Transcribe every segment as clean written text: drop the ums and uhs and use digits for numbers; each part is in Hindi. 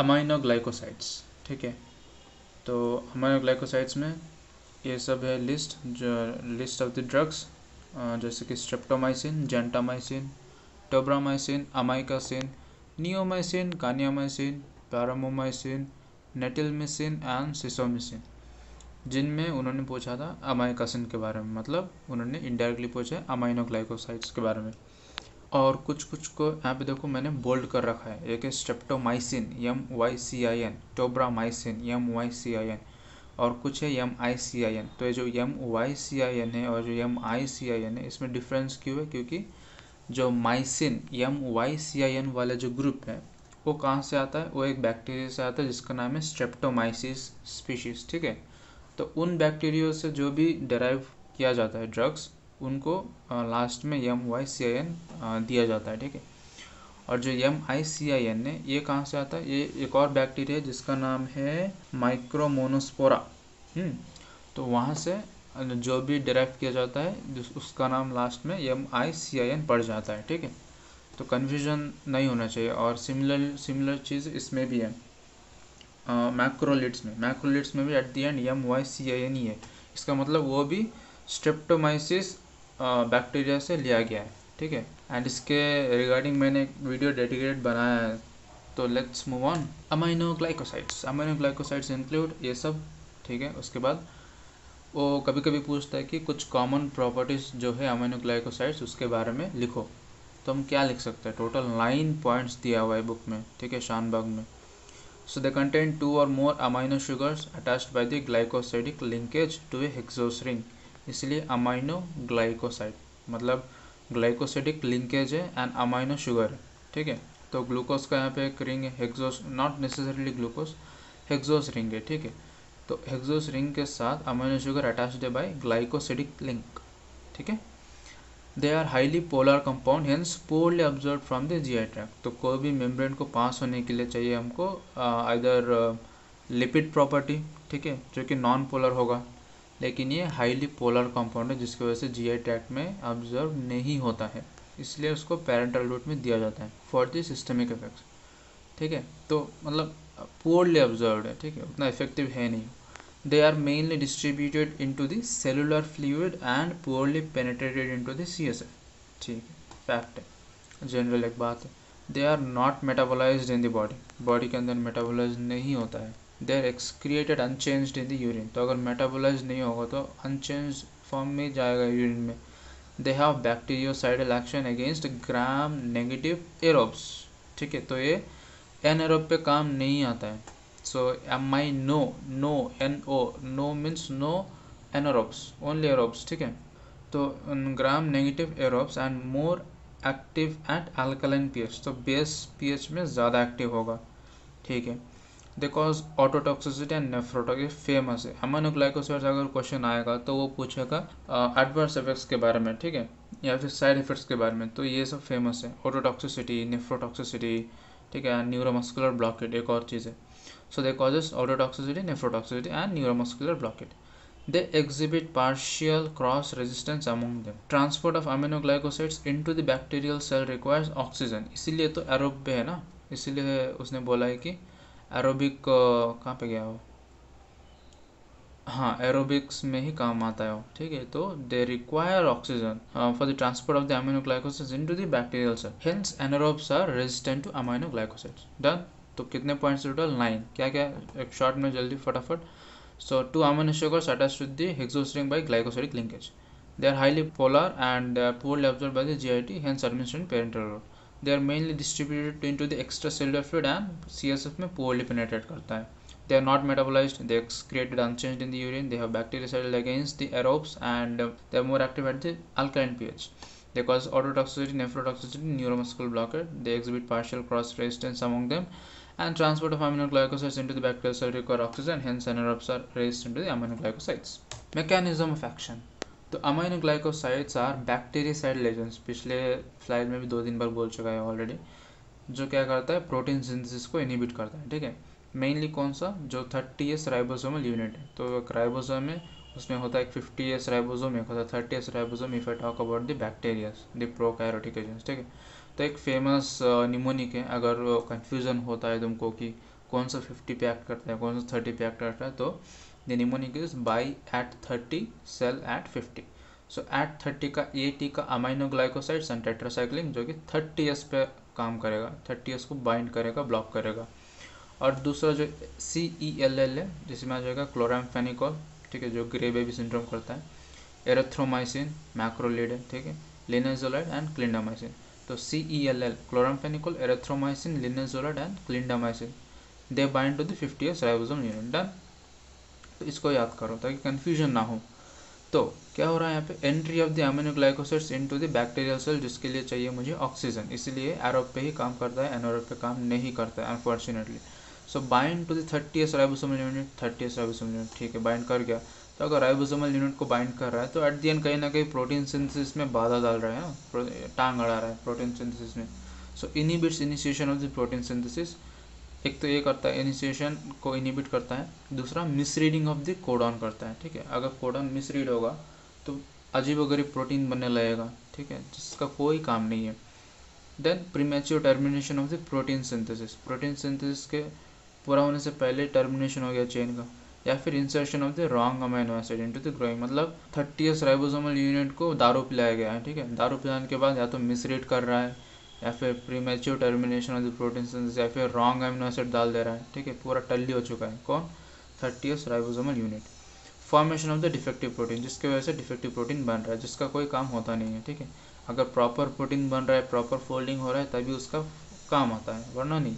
अमाइनोग्लाइकोसाइड्स, ठीक है। तो अमाइनोग्लाइकोसाइड्स में ये सब है लिस्ट, जो लिस्ट ऑफ द ड्रग्स, जैसे कि streptomycin, gentamicin, tobramycin, amikacin, neomycin, kanamycin, paromomycin, netilmicin and sisomicin. जिनमें उन्होंने पूछा था अमाइकासिन के बारे में, मतलब उन्होंने इनडायरेक्टली पूछा अमाइनोग्लाइकोसाइड्स के बारे में। और कुछ कुछ को यहाँ पे देखो मैंने बोल्ड कर रखा है। एक है स्ट्रेप्टोमाइसिन, MYCIN, टोब्रामाइसिन, MYCIN, और कुछ है MICIN। तो ये जो MYCIN है और जो MICIN है, इसमें डिफरेंस क्यों है? क्योंकि जो माइसिन MYCIN वाला जो ग्रुप है वो कहाँ से आता है? वो एक बैक्टीरिया से आता है जिसका नाम है स्ट्रेप्टोमाइसिस स्पीशीज, ठीक है। तो उन बैक्टीरिया से जो भी डिराइव किया जाता है ड्रग्स, उनको लास्ट में MYCIN दिया जाता है, ठीक है। और जो MICIN है ये कहाँ से आता है? ये एक और बैक्टीरिया है जिसका नाम है माइक्रोमोनोस्पोरा। तो वहाँ से जो भी डिराइव किया जाता है उसका नाम लास्ट में MICIN पड़ जाता है, ठीक है। तो कन्फ्यूजन नहीं होना चाहिए। और सिमिलर चीज़ इसमें भी है, मैक्रोलिड्स में भी एट द एंड MYCIN ही है। इसका मतलब वो भी स्ट्रेप्टोमाइसिस बैक्टीरिया से लिया गया है, ठीक है। एंड इसके रिगार्डिंग मैंने एक वीडियो डेडिकेटेड बनाया है। तो let's move on. Aminoglycosides include ये सब, ठीक है। उसके बाद वो कभी कभी पूछता है कि कुछ कॉमन प्रॉपर्टीज़ जो है अमाइनोग्लाइकोसाइड्स उसके बारे में लिखो। तो हम क्या लिख सकते हैं? टोटल 9 पॉइंट्स दिया हुआ है बुक में, ठीक है, शानबाग में। So they contain 2 or more amino sugars attached by the glycosidic linkage to a hexose ring, इसलिए अमाइनोग्लाइकोसाइड मतलब ग्लाइकोसिडिक लिंकेज है एंड अमाइनो शुगर है, ठीक है। तो ग्लूकोज का यहाँ पे एक रिंग है, hexose, not necessarily glucose, hexose ring है, ठीक है। तो हेक्सोस रिंग के साथ अमाइनो शुगर अटैच्ड है बाय ग्लाइकोसिडिक लिंक, ठीक है। They are highly polar compound, hence poorly absorb from the GI tract. तो कोई भी मेम्ब्रेन को पास होने के लिए चाहिए हमको आइदर लिपिड प्रॉपर्टी, ठीक है, जो कि नॉन पोलर होगा, लेकिन ये हाईली पोलर कंपाउंड है जिसकी वजह से GI ट्रैक्ट में ऑब्जर्व नहीं होता है, इसलिए उसको पैरेंटल रूट में दिया जाता है फॉर द सिस्टमिक इफेक्ट्स, ठीक है। तो मतलब पोरली ऑब्जर्व्ड है, ठीक है, उतना इफेक्टिव है नहीं। They are mainly distributed into the cellular fluid and poorly penetrated into the CSF, ठीक है, फैक्ट है, जनरल एक बात है। They are not metabolized in the body, body के अंदर मेटाबोलाइज नहीं होता है। They are excreted unchanged in the urine, तो अगर मेटाबोलाइज नहीं होगा तो अनचेंज फॉर्म में जाएगा यूरिन में। They have bactericidal action against gram negative aerobes, ठीक है, तो ये एनएरोब पे काम नहीं आता है। So amino, no means no anaerobes, only aerobes, ठीक है। तो gram negative aerobes and more active at alkaline pH, तो बेस pH में ज़्यादा एक्टिव होगा, ठीक है। They cause ototoxicity and nephrotoxicity, famous है। अमाइनोग्लाइकोसाइड्स अगर क्वेश्चन आएगा तो वो पूछेगा एडवर्स इफेक्ट्स के बारे में, ठीक है, या फिर साइड इफेक्ट्स के बारे में। तो ये सब फेमस है, ऑटोटॉक्सिसिटी, नेफ्रोटॉक्सिसिटी, ठीक है, न्यूरोमस्कुलर ब्लॉकेट एक और चीज़ है। So they causes ototoxicity, nephrotoxicity and neuromuscular blockade. They exhibit partial cross resistance among them. Transport of aminoglycosides into the bacterial cell requires oxygen. इसीलिए तो एरोब पे है ना, इसीलिए उसने बोला है कि एरोबिक कहाँ पे गया हो, हाँ एरोबिक्स में ही काम आता है वो, ठीक है। तो they require oxygen for the transport of the aminoglycosides into the bacterial cell, hence anaerobes are resistant to aminoglycosides. Done. तो कितने पॉइंट्स टोटल? 9। क्या क्या एक शॉर्ट में जल्दी फटाफट। So 2 amino sugars attached to the hexose ring by glycosidic linkage. They are highly polar and poorly absorbed by the GIT, hence administered parenteral route. They are mainly distributed into the extracellular fluid and CSF में poorly penetrate करता है। They are not metabolized, they are excreted unchanged in the urine, they have bactericidal against the aerobes and they are more active at the alkaline pH. They cause ototoxicity, nephrotoxicity, neuromuscular blockade. They exhibit partial cross resistance among them and transport of aminoglycosides into the bacterial cell require oxygen, hence anaerobes are raised into the aminoglycosides. Mechanism of action. तो अमाइनोग्लाइकोसाइड्स आर बैक्टीरियासाइडल एजेंट्स, पिछले स्लाइड में भी 2-3 बार बोल चुका है ऑलरेडी, जो क्या करता है प्रोटीन सिंथेसिस को इनहिबिट करता है, ठीक है। मेनली कौन सा? जो 30S राइबोसोमल यूनिट है। तो एक राइबोसोम है, उसमें होता है एक 50S राइबोसोम, एक होता है 30S ribosome. If I talk about the bacterias, the prokaryotic agents, ठीक है। तो एक फेमस निमोनिक है, अगर कन्फ्यूज़न होता है तुमको कि कौन सा 50 पे एक्ट करता है, कौन सा 30 पे एक्ट करता है, तो the mnemonic is buy at 30 sell at 50। So at 30 का AT का अमाइनो ग्लाइकोसाइड्स एंड टेट्रासाइक्लिन जो कि 30S पे काम करेगा, 30S को बाइंड करेगा, ब्लॉक करेगा। और दूसरा जो CELL है जिसमें आ जाएगा क्लोराम्फेनिकोल, ठीक है, जो ग्रे बेबी सिंड्रोम करता है, एरिथ्रोमाइसिन, मैक्रोलिड है, ठीक है, लिनेजोलाइड एंड क्लिंडामाइसिन। तो CELL chloramphenicol, erythromycin, linezolid and clindamycin, they bind to the 50S ribosome unit. Done. तो इसको याद करो ताकि कंफ्यूजन ना हो। तो क्या हो रहा है यहाँ पे, entry of the amino glycosides into the bacterial cell, जिसके लिए चाहिए मुझे ऑक्सीजन, इसलिए एरोब पे ही काम करता है, एनारोब पे काम नहीं करता है unfortunately. So bind to the 30S ribosomal unit, 30S ribosomal unit, ठीक है, बाइंड कर गया। तो अगर राइबोसोमल यूनिट को बाइंड कर रहा है तो एट द एंड कहीं ना कहीं प्रोटीन सिंथेसिस में बाधा डाल रहा है ना, टांग अड़ा रहा है प्रोटीन सिंथेसिस में। So inhibits initiation of the protein synthesis. एक तो ये करता है, इनिशिएशन को इनिबिट करता है, दूसरा मिसरीडिंग ऑफ द कोडॉन करता है, ठीक है। अगर कोडॉन मिसरीड होगा तो अजीबोगरीब प्रोटीन बनने लगेगा, ठीक है, जिसका कोई काम नहीं है। Then premature termination of the protein synthesis, protein synthesis के पूरा होने से पहले टर्मिनेशन हो गया चेन का, या फिर insertion of the wrong amino acid into the growing, मतलब 30S राइबोसोमल यूनिट को दारू पिलाया गया है, ठीक है, दारू पिलाने के बाद या तो मिसरीड कर रहा है, या फिर premature termination of the protein synthesis, या फिर रॉन्ग अमीनो एसिड डाल दे रहा है, ठीक है, पूरा टल्ली हो चुका है कौन, 30S ribosomal unit. Formation of the defective protein, जिसकी वजह से डिफेक्टिव प्रोटीन बन रहा है, जिसका कोई काम होता नहीं है, ठीक है। अगर प्रॉपर प्रोटीन बन रहा है, प्रॉपर फोल्डिंग हो रहा है, तभी उसका काम आता है, वरना नहीं।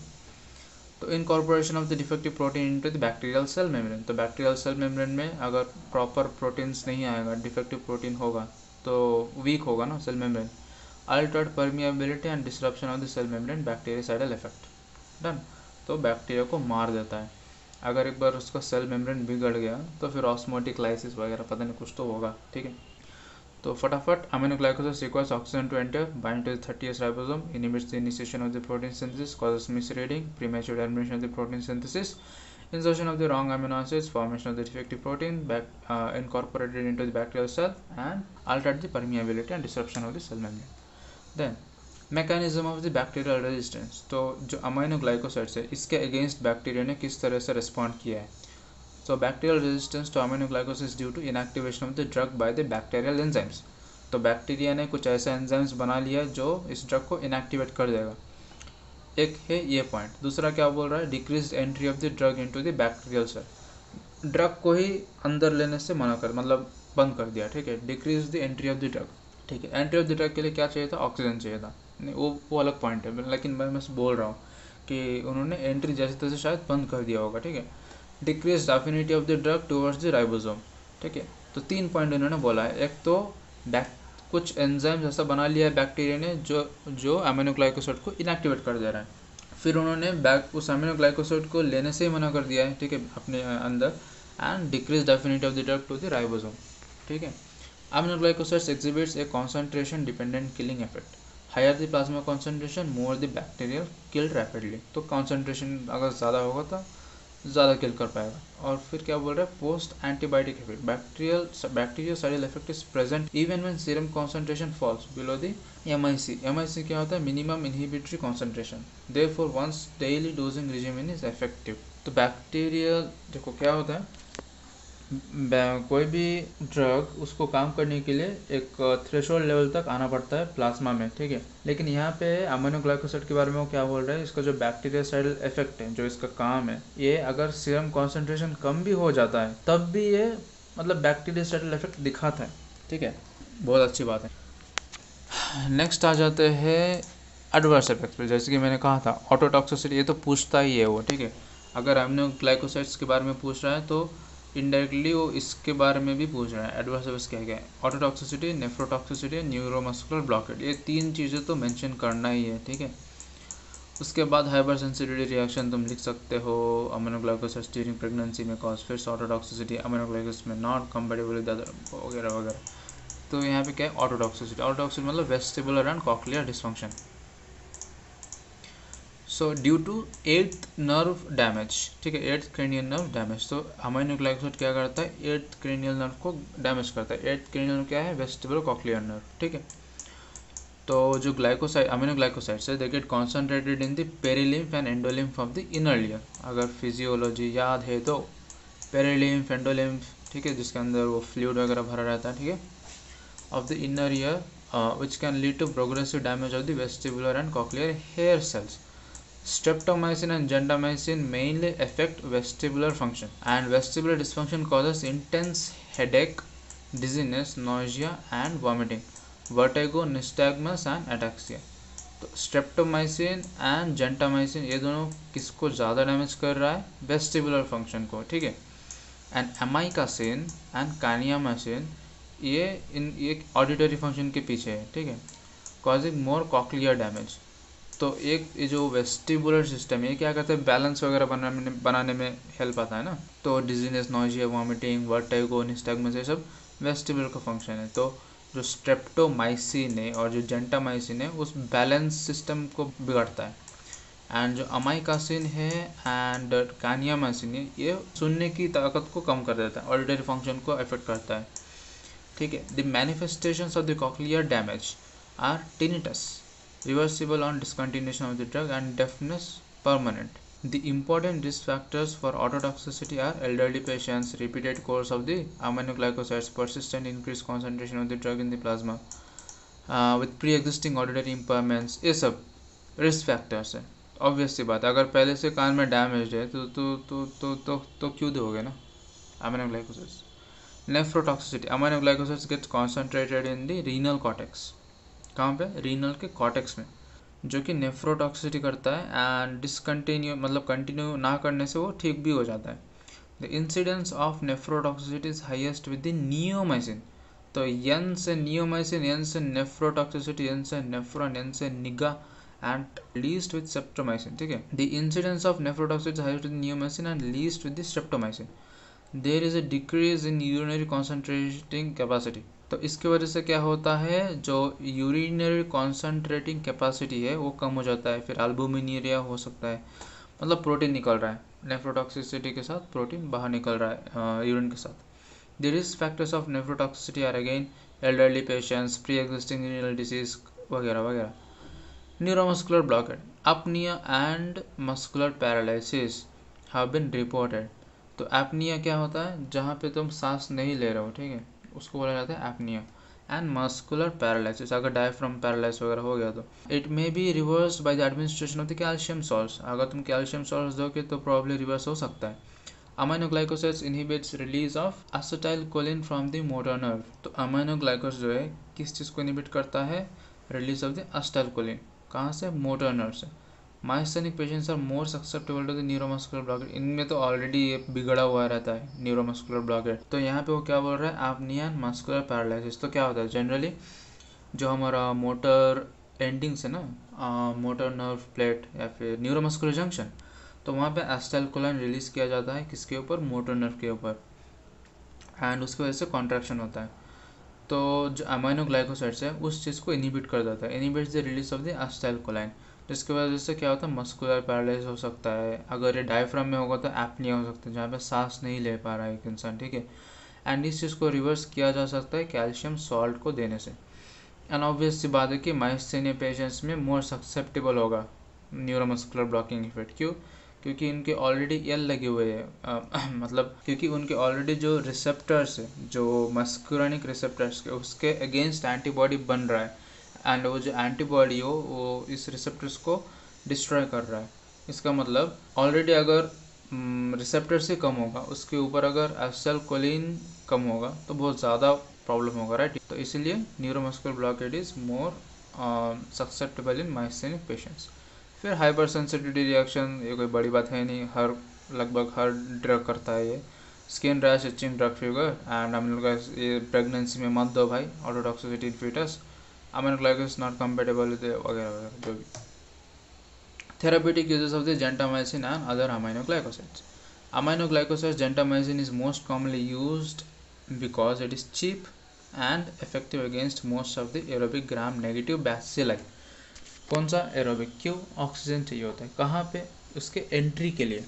तो incorporation of the defective protein into the bacterial cell membrane, तो बैक्टीरियल सेल मेम्ब्रेन में अगर प्रॉपर प्रोटीन्स नहीं आएगा, डिफेक्टिव प्रोटीन होगा तो वीक होगा ना cell membrane. Altered permeability and disruption of the cell membrane, bactericidal effect. Done. तो बैक्टीरिया को मार देता है। अगर एक बार उसका सेल मेम्ब्रेन बिगड़ गया तो फिर ऑस्मोटिक लाइसिस वगैरह पता नहीं कुछ तो होगा, ठीक है। तो फटाफट amino glycosides requires oxygen to enter, bind to the 30S ribosome, inhibits the initiation of the protein synthesis, causes misreading, premature termination of the protein synthesis, insertion of the wrong amino acids, formation of the defective protein, incorporated into the bacterial cell, and altered the permeability and disruption of the cell membrane. Then mechanism of the bacterial resistance, तो जो अमीनो ग्लाइकोसाइड्स है इसके अगेंस्ट बैक्टीरिया ने किस तरह से रिस्पॉन्ड किया है। So bacterial resistance to aminoglycosis is due to inactivation of the drug by the bacterial enzymes. तो बैक्टीरिया ने कुछ ऐसे एंजाइम्स बना लिया जो इस ड्रग को इनएक्टिवेट कर देगा। एक है ये पॉइंट। दूसरा क्या बोल रहा है, decrease entry of the drug into the bacterial cell, drug को ही अंदर लेने से मना कर, मतलब बंद कर दिया, ठीक है। Decrease the entry of the drug, ठीक है। एंट्री ऑफ द ड्रग के लिए क्या चाहिए था, ऑक्सीजन चाहिए था, नहीं वो अलग पॉइंट है, लेकिन मैं बोल रहा हूँ कि उन्होंने एंट्री जैसे तैसे शायद बंद कर दिया होगा, ठीक है। Decrease affinity of the drug towards the ribosome, ठीक है। तो 3 पॉइंट इन्होंने बोला है। एक तो कुछ एंजाइम्स ऐसा बना लिया है बैक्टीरिया ने जो अमीनो ग्लाइकोसाइड को इनएक्टिवेट कर दे रहा है। फिर उन्होंने उस अमीनो ग्लाइकोसाइड को लेने से ही मना कर दिया है, ठीक है, अपने अंदर। And decrease affinity of the drug to the ribosome, ठीक है। Amino glycosides exhibits a concentration dependent killing effect, higher the plasma concentration more the bacterial killed rapidly, तो कॉन्सेंट्रेशन अगर ज़्यादा होगा तो ज़्यादा किल कर पाएगा। और फिर क्या बोल रहा है, post antibiotic effect, bacteriocidal effect is present even when serum concentration falls below the MIC। MIC क्या होता है, minimum inhibitory concentration, therefore once daily dosing regimen is effective. तो बैक्टीरियल देखो क्या होता है, कोई भी ड्रग उसको काम करने के लिए एक थ्रेशोल्ड लेवल तक आना पड़ता है प्लाज्मा में, ठीक है। लेकिन यहाँ पे अमीनो ग्लाइकोसाइड के बारे में वो क्या बोल रहा है, इसका जो बैक्टीरियासाइडल इफेक्ट है, जो इसका काम है, ये अगर सीरम कॉन्सेंट्रेशन कम भी हो जाता है तब भी ये मतलब बैक्टीरियासाइडल इफेक्ट दिखाता है, ठीक है। बहुत अच्छी बात है। नेक्स्ट आ जाते हैं एडवर्स इफेक्ट्स पे। जैसे कि मैंने कहा था ऑटोटॉक्सिसिटी, ये तो पूछता ही है वो, ठीक है। अगर अमीनो ग्लाइकोसाइड्स के बारे में पूछ रहा है तो इनडायरेक्टली वो इसके बारे में भी पूछ रहा है। एडवर्स इफेक्ट्स क्या क्या है, ऑटोटॉक्सिसिटी, नेफ्रोटॉक्सिसिटी, न्यूरोमस्कुलर ब्लॉकेट, ये 3 चीज़ें तो मेंशन करना ही है, ठीक है। उसके बाद हाइपर सेंसिटिविटी रिएक्शन तुम लिख सकते हो, अमीनो ग्लाइकोसाइड्स ड्यूरिंग प्रेगनेंसी में कॉज, फिर ऑटोटॉक्सिसिटी, अमीनो ग्लाइकोसाइड्स में नॉट कंपेटेबल विद अदर वगैरह वगैरह। तो यहाँ पे क्या है, ऑटोटॉक्सिसिटी। ऑटोटॉक्सिसिटी मतलब vestibular and cochlear dysfunction. So due to 8th nerve damage, ठीक है, 8th क्रेनियल नर्व डैमेज। तो अमीनो ग्लाइकोसाइड क्या करता है, 8th क्रेनियल नर्व को डैमेज करता है। 8th क्रेनियल नर्व क्या है, वेस्टिबुलर कॉक्लियर नर्व, ठीक है। तो जो ग्लाइकोसाइड अमीनो ग्लाइकोसाइड्स है they get concentrated in the perilymph and endolymph of the inner layer. अगर फिजियोलॉजी याद है तो पेरिलिम्फ एंडोलिम्फ, ठीक है, जिसके अंदर वो फ्लूइड वगैरह भरा रहता है, ठीक है, of the inner ear which can lead to progressive damage of the vestibular and cochlear hair cells. Streptomycin and gentamicin mainly affect vestibular function, and vestibular dysfunction causes intense headache, dizziness, nausea and vomiting, vertigo, nystagmus and ataxia. तो स्ट्रेप्टोमाइसिन एंड जेंटामाइसिन ये दोनों किसको ज़्यादा डैमेज कर रहा है? वेस्टिबुलर फंक्शन को, ठीक है। एंड एमाइकासिन एंड कानियामासिन ये ऑडिटरी फंक्शन के पीछे है, ठीक है, कॉजिंग मोर कॉक्लियर डैमेज। तो एक ये जो वेस्टिबुलर सिस्टम है क्या कहते हैं, बैलेंस वगैरह बनाने में हेल्प आता है ना। तो डिजीनेस, नॉइजिया, वॉमिटिंग, वर्टिगो, निस्टैग्मस ये सब वेस्टिबुलर का फंक्शन है। तो जो स्ट्रेप्टोमाइसिन है और जो जेंटामाइसिन है उस बैलेंस सिस्टम को बिगाड़ता है। एंड जो अमाइकासिन है एंड कानियामासिन है ये सुनने की ताकत को कम कर देता है, ऑडिटरी फंक्शन को अफेक्ट करता है, ठीक है। The manifestations of the cochlear damage are tinnitus, reversible on discontinuation of the drug, and deafness permanent. The important risk factors for ototoxicity are elderly patients, repeated course of the aminoglycosides, persistent increased concentration of the drug in the plasma, with pre-existing auditory impairments, ये सब रिस्क फैक्टर्स है। ऑब्वियस सी बात है, अगर पहले से कान में डैमेज है तो क्यों दोगे ना aminoglycosides. Nephrotoxicity, aminoglycosides gets concentrated in the renal cortex. कहाँ पे? रीनल के कॉर्टेक्स में, जो कि नेफ्रोटॉक्सिसिटी करता है एंड डिसकंटिन्यू मतलब कंटिन्यू ना करने से वो ठीक भी हो जाता है। The incidence of nephrotoxicity is highest with the neomycin. तो एन से नियोमाइसिन, एन से नेफ्रोटॉक्सिसिटी, एन से नेफ्रॉन, एन से निगा एंड लीस्ट विद स्ट्रेप्टोमाइसिन, ठीक है। The incidence of nephrotoxicity is highest with neomycin and least with the streptomycin. There is a decrease in urinary concentrating capacity. तो इसकी वजह से क्या होता है, जो यूरिनरी कॉन्सेंट्रेटिंग कैपेसिटी है वो कम हो जाता है, फिर एल्बुमिनिरिया हो सकता है, मतलब प्रोटीन निकल रहा है, नेफ्रोटॉक्सिसिटी के साथ प्रोटीन बाहर निकल रहा है यूरिन के साथ। The risk factors of nephrotoxicity are again elderly patients, pre existing renal disease वगैरह वगैरह। Neuromuscular blockade, apnoea and muscular paralysis have been reported. तो एपनिया क्या होता है, जहाँ पे तुम सांस नहीं ले रहे हो, ठीक है, उसको बोला जाता है एपनिया। एंड मस्कुलर पैरालिसिस, अगर डायफ्राम पैरालाइज वगैरह हो गया तो it may be reversed by the administration of the calcium salts. अगर तुम कैल्शियम सॉल्ट्स दोगे तो प्रॉब्ली रिवर्स हो सकता है। Aminoglycosides inhibits release of acetylcholine from the motor nerve. तो अमाइनोग्लाइकोस जो है किस चीज़ को इनहिबिट करता है, रिलीज ऑफ द एसिटाइलकोलिन, कहाँ से, मोटर नर्व से। Myasthenic patients are more susceptible to the neuromuscular blockade. इनमें तो ऑलरेडी ये बिगड़ा हुआ रहता है न्यूरोमस्कुलर ब्लॉकेट। तो यहाँ पे वो क्या बोल रहा है, एपनिया एंड मस्कुलर पैरालिसिस। तो क्या होता है जनरली, जो हमारा मोटर एंडिंग्स है ना, मोटर नर्व प्लेट या फिर न्यूरोमस्कुलर जंक्शन, तो वहाँ पे एसिटाइलकोलिन रिलीज किया जाता है, किसके ऊपर, मोटर नर्व के ऊपर, एंड उसकी वजह से कॉन्ट्रैक्शन होता है। तो जो अमाइनोग्लाइकोसाइड्स है उस चीज़ को इनहिबिट कर देता है, inhibits the release of the acetylcholine, जिसकी वजह से क्या होता है, मस्कुलर पैरालिसिस हो सकता है। अगर ये डायफ्राम में होगा तो एपनिया हो सकता है, जहाँ पे सांस नहीं ले पा रहा है एक इंसान, ठीक है। एंड इस चीज़ को रिवर्स किया जा सकता है कैल्शियम सॉल्ट को देने से। एंड ऑब्वियस सी बात है कि माइस्थेनिया पेशेंट्स में मोर ससेप्टेबल होगा न्यूरोमस्कुलर ब्लॉकिंग इफेक्ट। क्यों? क्योंकि इनके ऑलरेडी एल लगे हुए हैं, मतलब क्योंकि उनके ऑलरेडी जो रिसेप्टर्स है, जो मस्कुरानिक रिसेप्टर्स के, उसके अगेंस्ट एंटीबॉडी बन रहा है, एंड वो जो एंटीबॉडी हो वो इस रिसेप्टर्स को डिस्ट्रॉय कर रहा है। इसका मतलब ऑलरेडी अगर रिसेप्टर से कम होगा, उसके ऊपर अगर एसिटाइलकोलिन कम होगा तो बहुत ज़्यादा प्रॉब्लम होगा, राइट। तो इसीलिए neuromuscular blockade is more susceptible in myasthenic patients. फिर हाइपर सेंसिटिविटी रिएक्शन, ये कोई बड़ी बात है नहीं, लगभग हर ड्रग करता है ये। Skin rash, itching, drug fever, and हम लोग ये प्रेगनेंसी में मत दो भाई, ototoxicity in fetus, aminoglycoside not compatible with वगैरह वगैरह जो भी। Therapeutic uses of the gentamicin and other aminoglycosides. Aminoglycoside gentamicin is most commonly used because it is cheap and effective against most of the aerobic gram negative bacilli. कौन सा एरोबिक? क्यों? ऑक्सीजन चाहिए होता है, कहाँ पे? उसके एंट्री के लिए,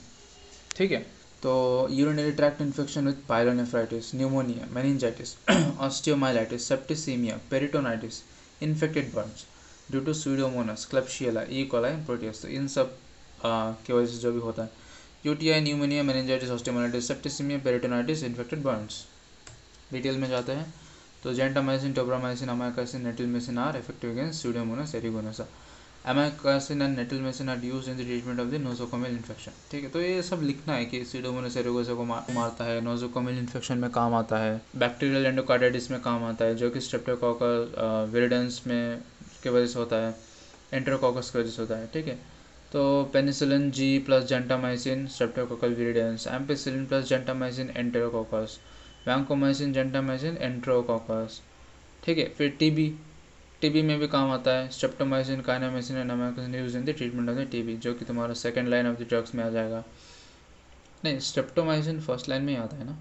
ठीक है। तो urinary tract infection with pyelonephritis, pneumonia, meningitis, osteomyelitis, septicaemia, peritonitis, infected burns, due to Pseudomonas, Klebsiella, E coli, Proteus. तो इन सब की वजह से जो भी होता है, UTI, pneumonia, meningitis, osteomyelitis, septicaemia, peritonitis, infected burns. Detail में जाते हैं तो gentamicin, tobramycin, amikacin, netilmicin are effective against Pseudomonas aeruginosa. Amikacin and netilmicin are used in the treatment of the nosocomial infection. ठीक है, तो ये सब लिखना है कि स्यूडोमोनास एरिगोनोसा को मारता है, नोसोकोमियल इन्फेक्शन में काम आता है, बैक्टीरियल एंडोकार्डाइटिस में काम आता है जो कि स्ट्रेप्टोकोकस विरिडेंस में की वजह से होता है, एंटेरोकोकस की वजह से होता है। ठीक है, तो penicillin G plus gentamicin streptococcal viridans, ampicillin plus gentamicin Enterococcus, vancomycin, gentamicin, Enterococcus. ठीक है, फिर टीबी में भी काम आता है, streptomycin, kanamycin and amikacin used in the treatment of the TB, जो कि तुम्हारा second line of the drugs में आ जाएगा। नहीं, स्ट्रेप्टोमाइसिन फर्स्ट लाइन में ही आता है ना,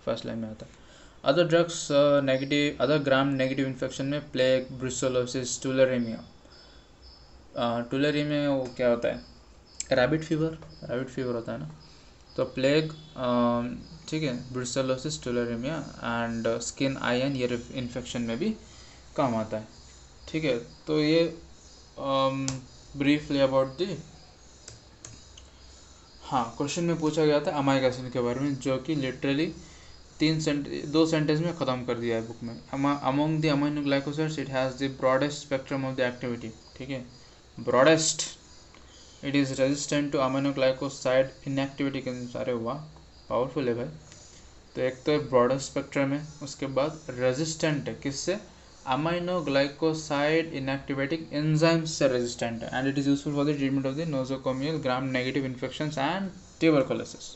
फर्स्ट लाइन में आता है। Other drugs negative, other gram negative infection में प्लेग, ब्रुसेलोसिस, टुलरेमिया। टुलरेमिया वो क्या होता है, रैबिट फीवर होता है ना। तो प्लेग, ठीक है, brucellosis, tularaemia and skin eye and ear infection में भी काम आता है। ठीक है, तो ये ब्रीफली अबाउट दी। हाँ, क्वेश्चन में पूछा गया था अमाइक एसिड के बारे में, जो कि लिटरली 2 सेंटेंस में ख़त्म कर दिया है बुक में। Among the aminoglycosides it has the broadest spectrum of the activity. ठीक है, broadest, it is resistant to aminoglycoside inactivation के अनुसार। वाह, पावरफुल है भाई। तो एक तो ब्रॉडर स्पेक्ट्रम है, उसके बाद रेजिस्टेंट है किससे, अमाइनोग्लाइकोसाइड इनएक्टिवेटिंग एंजाइम्स से रेजिस्टेंट है, and it is useful for the treatment of the nosocomial gram negative infections and tuberculosis.